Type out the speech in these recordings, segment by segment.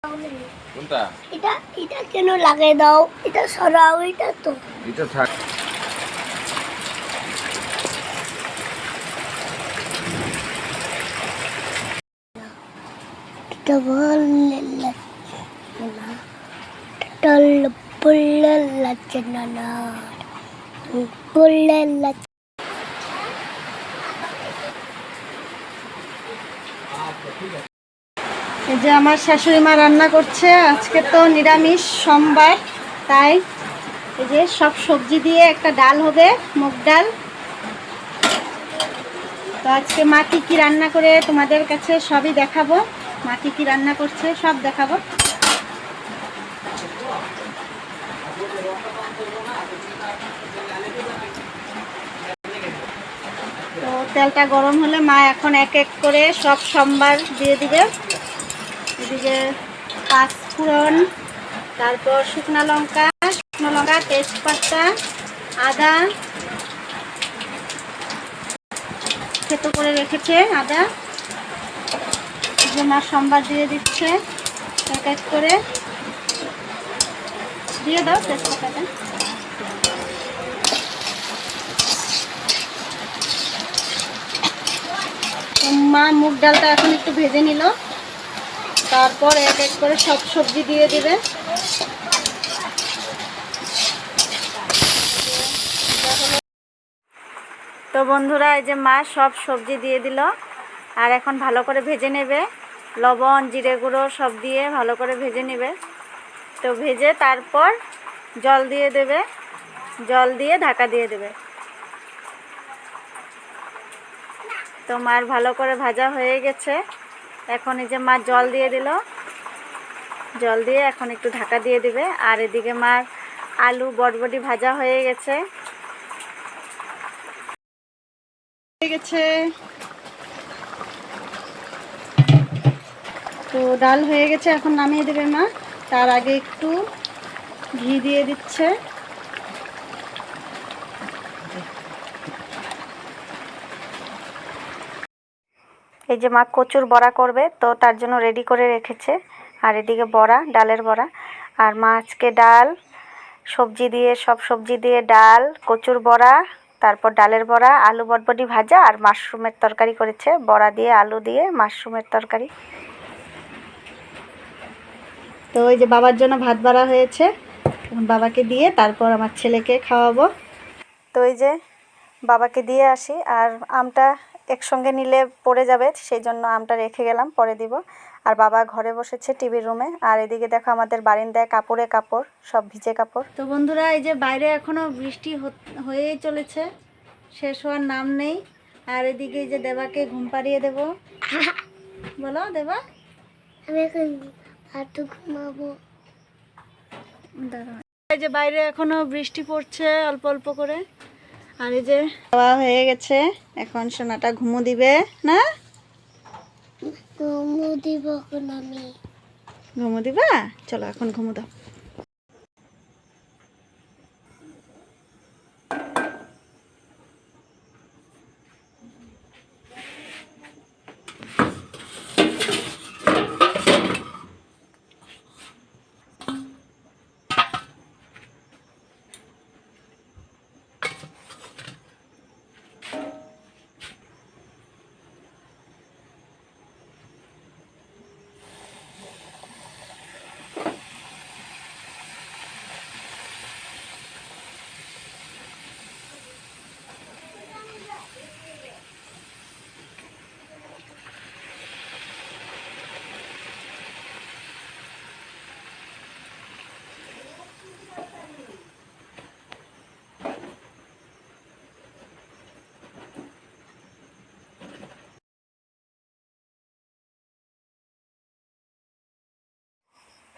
কোনটা? এটা কেন লাগিয়ে দাও? এটা সরাও, এটা তো এটা থাক। এটা বললে লাগছে না, টল বললে লাগছে না, না বললে লাগছে। এই যে আমার শাশুড়ি মা রান্না করছে। আজকে তো নিরামিষ সোমবার, তাই এই যে সব সবজি দিয়ে একটা ডাল হবে, মুগ ডাল। তো আজকে মা কি রান্না করে তোমাদের কাছে সবই দেখাবো। মা কি রান্না করছে সব দেখাবো। তো তেলটা গরম হলে মা এখন এক এক করে সব সোমবার দিয়ে দিবে। এদিকে পাঁচ ফোড়ন, তারপর শুকনো লঙ্কা, তেজপাতা, আদা থেতো করে রেখেছে। আদা যে মা সোমবার দিয়ে দিচ্ছে এক এক করে। দিয়ে দাও তেজপাতাটা। মা মুগ ডালটা এখন একটু ভেজে নিল, তারপর এক এক করে সব সবজি দিয়ে দেবে। তো বন্ধুরা, এই যে মা সব সবজি দিয়ে দিল, আর এখন ভালো করে ভেজে নেবে। লবণ, জিরে গুঁড়ো সব দিয়ে ভালো করে ভেজে নেবে। তো ভেজে তারপর জল দিয়ে দেবে, জল দিয়ে ঢাকা দিয়ে দেবে। তো মার ভালো করে ভাজা হয়ে গেছে। এখন এই যে মা জল দিয়ে দিল, জল দিয়ে এখন একটু ঢাকা দিয়ে দিবে। আর এদিকে মার আলু বটবটি ভাজা হয়ে গেছে। তো ডাল হয়ে গেছে, এখন নামিয়ে দেবে মা। তার আগে একটু ঘি দিয়ে দিচ্ছে। এই যে মা কচুর বড়া করবে, তো তার জন্য রেডি করে রেখেছে। আর এদিকে বড়া, ডালের বড়া। আর মা আজকে ডাল, সবজি দিয়ে, সব সবজি দিয়ে ডাল, কচুর বড়া, তারপর ডালের বড়া, আলু বটবটি ভাজা আর মাশরুমের তরকারি করেছে। বড়া দিয়ে, আলু দিয়ে মাশরুমের তরকারি। তো ওই যে বাবার জন্য ভাত বাড়া হয়েছে, বাবাকে দিয়ে তারপর আমার ছেলেকে খাওয়াবো। তো এই যে বাবাকে দিয়ে আসি। আর আমটা একসঙ্গে নিলে পড়ে যাবে, সেই জন্য আমটা রেখে গেলাম, পরে দিব। আর বাবা ঘরে বসেছে টিভির রুমে। আর এদিকে দেখো আমাদের বারিন্দায় কাপড়ে কাপড়, সব ভিজে কাপড়। তো বন্ধুরা, এই যে বাইরে এখনও বৃষ্টি হয়েই চলেছে, শেষ হওয়ার নাম নেই। আর এদিকে এই যে দেবাকে ঘুম পাড়িয়ে দেবো। বলো দেবা। আমি এখন হাঁটু ঘুমাবো। এই যে বাইরে এখনো বৃষ্টি পড়ছে অল্প অল্প করে। আর এই যে খাওয়া হয়ে গেছে, এখন সোনাটা ঘুমো দিবে না? ঘুমো দিব এখন আমি। ঘুমো দিবা? চলো এখন ঘুমো দাও।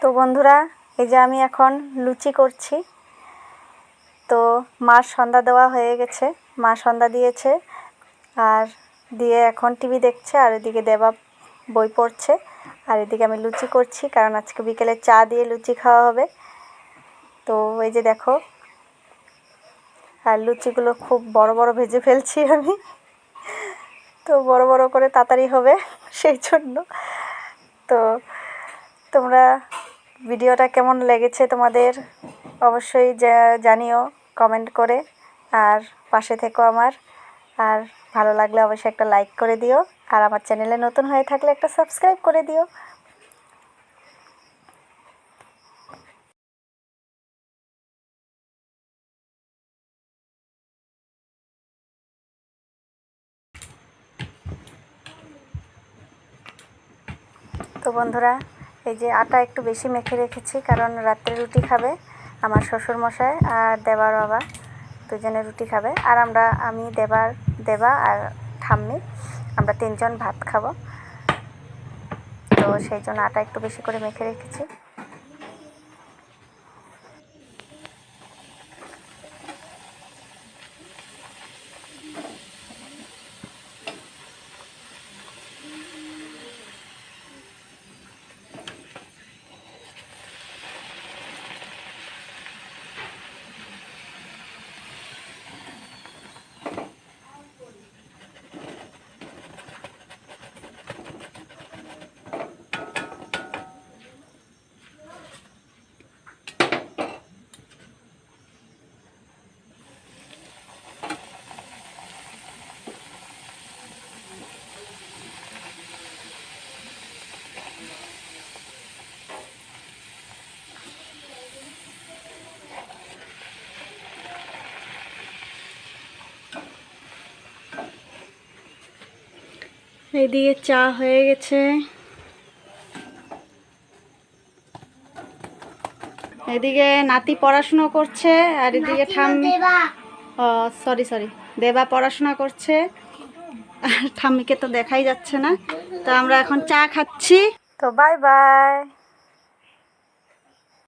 তো বন্ধুরা, এই যে আমি এখন লুচি করছি। তো মার সন্ধ্যা দেওয়া হয়ে গেছে, মা সন্ধ্যা দিয়েছে। আর দিয়ে এখন টিভি দেখছে। আর এদিকে দেবা বই পড়ছে। আর এদিকে আমি লুচি করছি, কারণ আজকে বিকেলে চা দিয়ে লুচি খাওয়া হবে। তো এই যে দেখো, আর লুচিগুলো খুব বড় বড় ভেজে ফেলছি আমি। তো বড় বড় করে তাড়াতাড়ি হবে সেই জন্য। তো তোমরা ভিডিওটা কেমন লেগেছে তোমাদের অবশ্যই জানিও কমেন্ট করে। আর পাশে থেকো আমার। আর ভালো লাগলে অবশ্যই একটা লাইক করে দিও। আর আমার চ্যানেলে নতুন হয়ে থাকলে একটা সাবস্ক্রাইব করে দিও। তো বন্ধুরা, এই যে আটা একটু বেশি মেখে রেখেছি, কারণ রাত্রে রুটি খাবে আমার শ্বশুরমশাই আর দেবার বাবা, দুজনে রুটি খাবে। আর আমি দেবা আর ঠাম্মি, আমরা 3 জন ভাত খাবো। তো সেই জন্য আটা একটু বেশি করে মেখে রেখেছি। এদিকে চা হয়ে গেছে। এদিকে নাতি পড়াশোনা করছে, আর এদিকে ঠাম্মি, ও সরি দেবা পড়াশোনা করছে। আর ঠাম্মিকে তো দেখাই যাচ্ছে না। তো আমরা এখন চা খাচ্ছি। তো বাই বাই।